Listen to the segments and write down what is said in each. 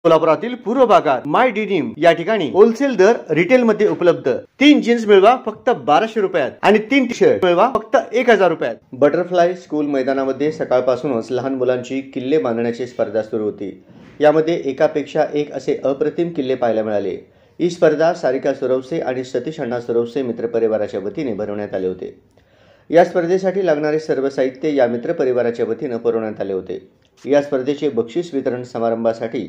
सोलापुरातील पूर्व भागात माय डिनिम या ठिकाणी होलसेल दर रिटेल मध्ये उपलब्ध। 3 जीन्स मिळवा फक्त 1200 रुपयात आणि 3 टी शर्ट मिळवा फक्त 1000 रुपयात। बटरफ्लाय स्कूल मैदानामध्ये सकाळपासूनच लहान मुलांची किल्ले बांधण्याची स्पर्धा सुरू होती। यामध्ये एकापेक्षा एक असे अप्रतिम किल्ले पाहायला मिळाले। ही स्पर्धा सारिका सुरवसे आणि सतीश अण्णा सुरवसे मित्र परिवाराच्या वतीने भरवण्यात आले होते। या स्पर्धेसाठी लागणारे सर्व साहित्य या मित्र परिवाराच्या वतीने पुरवण्यात आले होते। या स्पर्धेचे बक्षीस वितरण समारंभासाठी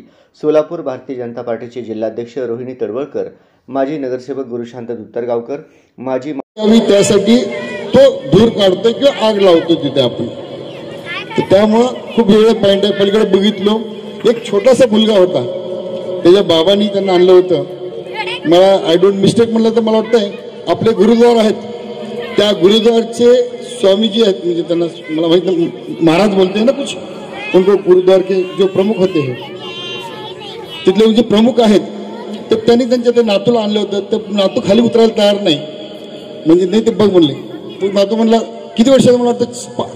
सोलापूर भारतीय जनता पार्टीचे जिल्हाध्यक्ष रोहिणी तडवळकर, माजी नगरसेवक गुरुशांत दुत्तरगावकर, माजी त्यासाठी तो धूर काढतो किंवा आग लावतो तिथे आपण। त्यामुळे खूप वेळ पॉइंट आहे। पलीकडे बघितलो एक छोटासा मुलगा होता, त्याच्या बाबांनी त्यांना आणलं होतं। मला आय डोंट मिस्टेक म्हणलं तर मला वाटतंय आपले गुरुद्वार आहेत, त्या गुरुद्वारचे स्वामीजी आहेत, म्हणजे त्यांना मला माहित नाही महाराज बोलते ना कुछ, उनको गुरुद्वार के जो प्रमुख होते हैं तिथले जे प्रमुख आहेत, तर त्यांनी त्यांच्या ते नातूला आणलं होतं। तर नातू खाली उतरायला तयार नाही, म्हणजे नाही ते बघ म्हणले। तो नातू म्हणला किती वर्षाचा, मला वाटतं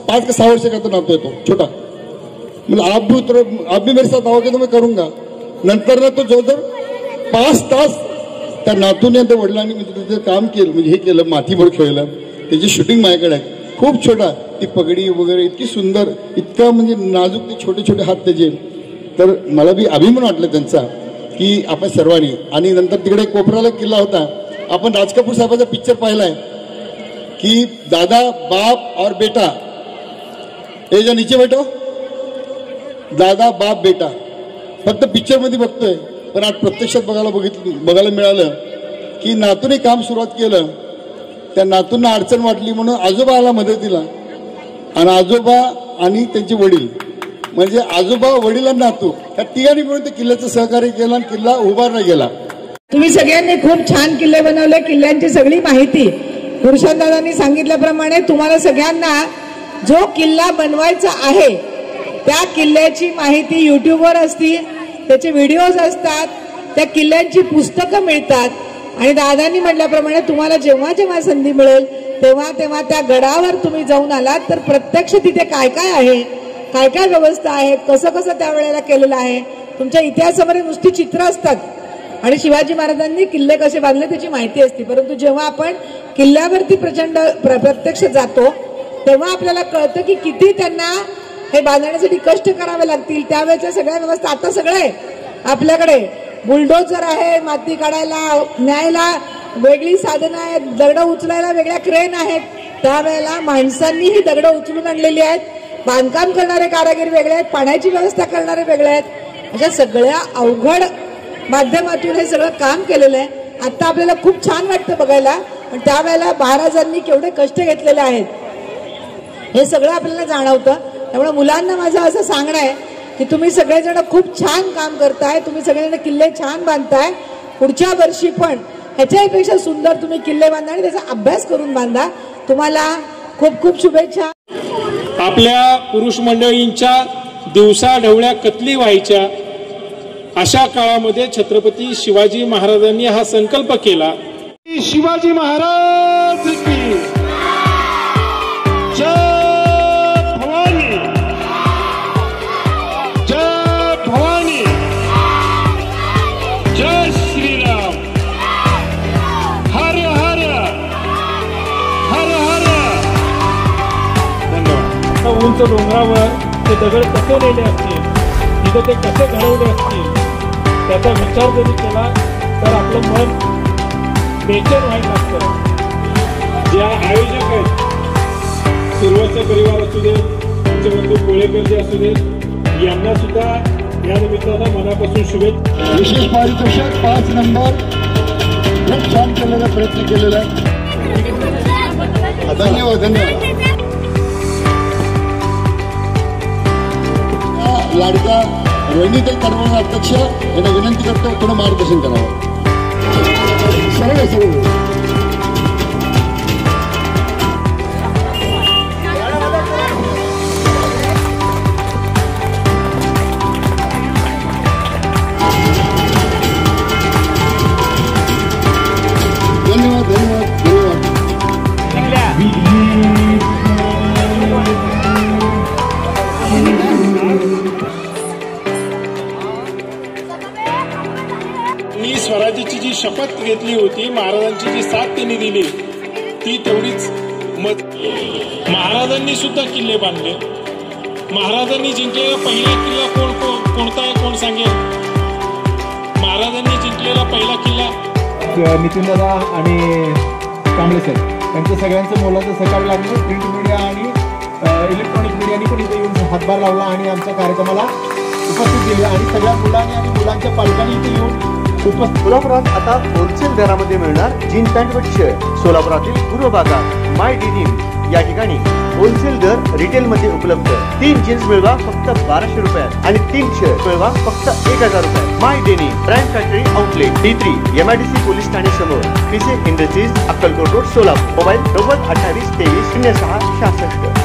5 का 6 वर्ष का तो नातू येतो छोटा। म्हणजे आप भी मेरे साथ आओगे तो मैं करूंगा। नंतर ना तो जवळजवळ 5 तास त्या नातूने त्या वडिलांनी म्हणजे त्याचं काम केलं, म्हणजे हे केलं, मातीभर खेळलं। त्याची शूटिंग माझ्याकडे आहे, खूप छोटा, ती पगडी वगैरे इतकी सुंदर, इतका म्हणजे नाजूक ते छोटे छोटे हात त्याचे। तर मला बी अभिमान वाटलं त्यांचा की आपण सर्वांनी। आणि नंतर तिकडे कोपराला किल्ला होता, आपण राज कपूर साहेबांचा पिक्चर पाहिलाय की दादा बाप और बेटा, हे जो नीचे बैठो, दादा बाप बेटा, फक्त पिक्चर मध्ये बघतोय, पण आज प्रत्यक्षात बघायला मिळालं की नातूने काम सुरुवात केलं। त्या नातूंना अडचण वाटली म्हणून आजोबाला मदतीला, आणि आजोबा आणि त्यांचे वडील, म्हणजे आजोबा वडील आणि नातू या तिघांनी मिळून त्या किल्ल्याचं सहकार्य केलं आणि किल्ला उभारला गेला। तुम्ही सगळ्यांनी खूप छान किल्ले बनवले। किल्ल्यांची सगळी माहिती गुरुशांत दादांनी सांगितल्याप्रमाणे तुम्हाला सगळ्यांना जो किल्ला बनवायचा आहे त्या किल्ल्याची माहिती युट्यूबवर असते, त्याचे व्हिडिओज असतात, त्या किल्ल्यांची पुस्तकं मिळतात। आणि दादांनी म्हटल्याप्रमाणे तुम्हाला जेव्हा जेव्हा संधी मिळेल तेव्हा तेव्हा त्या गडावर तुम्ही जाऊन आलात तर प्रत्यक्ष तिथे काय काय आहे, काय काय व्यवस्था आहे, कसं कसं त्यावेळेला केलेलं आहे, तुमच्या इतिहासामध्ये नुसती चित्र असतात आणि शिवाजी महाराजांनी किल्ले कसे बांधले त्याची माहिती असते। परंतु जेव्हा आपण किल्ल्यावरती प्रत्यक्ष जातो तेव्हा आपल्याला कळतं की किती त्यांना हे बांधण्यासाठी कष्ट करावे लागतील। त्यावेळेच्या सगळ्या व्यवस्था आता सगळं आहे आपल्याकडे, बुलडोजर आहे, माती काढायला न्यायला वेगळी साधनं आहेत, दगड उचलायला वेगळ्या क्रेन आहेत। त्यावेळेला माणसांनी ही दगड उचलून आणलेली आहेत, बांधकाम करणारे कारागीर वेगळे आहेत, पाण्याची व्यवस्था करणारे वेगळे आहेत। अशा सगळ्या अवघड माध्यमातून हे सगळं काम केलेलं आहे। आता आपल्याला खूप छान वाटतं बघायला, पण त्यावेळेला महाराजांनी केवढे कष्ट घेतलेले आहेत हे सगळं आपल्याला जाणवतं। त्यामुळे मुलांना माझं असं सांगणं आहे की तुम्ही सगळेजण खूप छान काम करताय, तुम्ही सगळेजण किल्ले छान बांधताय। पुढच्या वर्षी पण ह्याच्यापेक्षा सुंदर तुम्ही किल्ले बांधा आणि त्याचा अभ्यास करून बांधा। तुम्हाला खूप खूप शुभेच्छा। आपल्या पुरुष मंडळींच्या दिवसा ढवळ्या कतली व्हायच्या अशा काळामध्ये छत्रपती शिवाजी महाराजांनी हा संकल्प केला। शिवाजी महाराज की जय भवानी, जय भवानी, जय श्रीराम, हर हर हर हर। धन्यवाद। उंच डोंगरावर ते दगड कसे नेले असतील, तिथे ते कसे घडवले असतील, त्याचा विचार जरी केला तर आपलं मन बेचैन व्हायला लागतं। जे आयोजक आहेत, सुरुवातचा परिवार असू दे, त्यांचे बंधू कोळेकर जे असू दे, यांना सुद्धा या निमित्तानं मनापासून शुभेच्छा। विशेष पारितोषिक 5 नंबर, खूप छान केलेला प्रयत्न केलेला आहे। धन्यवाद धन्यवाद। लाडका रोहिणीताई तडवळे अध्यक्ष यांना विनंती करतो थोडं मार्गदर्शन करावं। सरळ सरळ धन्यवाद धन्यवाद धन्यवाद। शपथ घेतली होती, महाराजांची जी साथ त्यांनी दिली ती तेवढीच महाराजांनी सुद्धा किल्ले बांधले. महाराजांनी जिंकलेला पहिला किल्ला कोणता आहे, कोण सांगेल? महाराजांनी जिंकलेला पहिला किल्ला नितीन दादा आणि कांबळे सर त्यांचं सगळ्यांचं मोलाचं सहकार्य लागलं. प्रिंट मीडिया आणि इलेक्ट्रॉनिक मीडियानी पण इथे येऊन हातभार लावला आणि आमच्या कार्यक्रमाला उपस्थित दिले आणि सगळ्या मुलांनी आणि मुलांच्या पालकांनी इथे येऊन उपस्थित. सोलापुरात आता होलसेल दरामध्ये मिळणार जीन पॅन्ट व शर्ट. सोलापुरातील पूर्व भागात माय डेनिम या ठिकाणी होलसेल दर रिटेलमध्ये उपलब्ध. 3 जीन्स मिळवा फक्त 1200 रुपयात आणि 3 शर्ट मिळवा फक्त 1000 रुपयात. My denim brand factory outlet D3 MIDC police ठाणे समोर, PC industries, Akkalkot road, Solapur. Mobile 90 28 23 06 66.